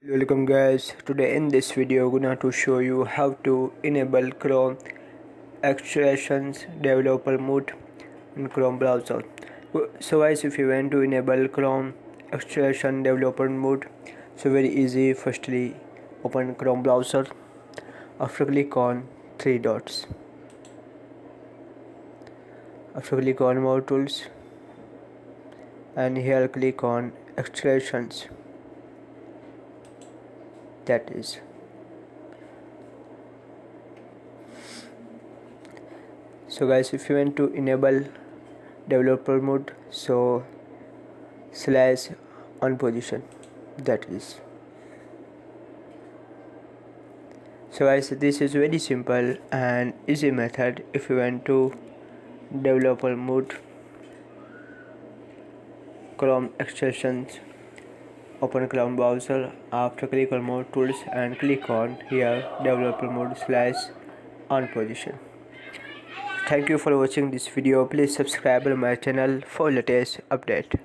Welcome guys, today in this video I'm gonna to show you how to enable Chrome extensions developer mode in Chrome browser. So guys, if you want to enable Chrome extension developer mode, so very easy. Firstly open Chrome browser. After click on three dots. After click on more tools, and here click on extensions. That is, so guys, if you want to enable developer mode, so slash on position, that is. So guys, this is very simple and easy method. If you want to developer mode Chrome extensions, open Chrome browser. After click on more tools and click on here developer mode slash on position. Thank you for watching this video. Please subscribe to my channel for latest update.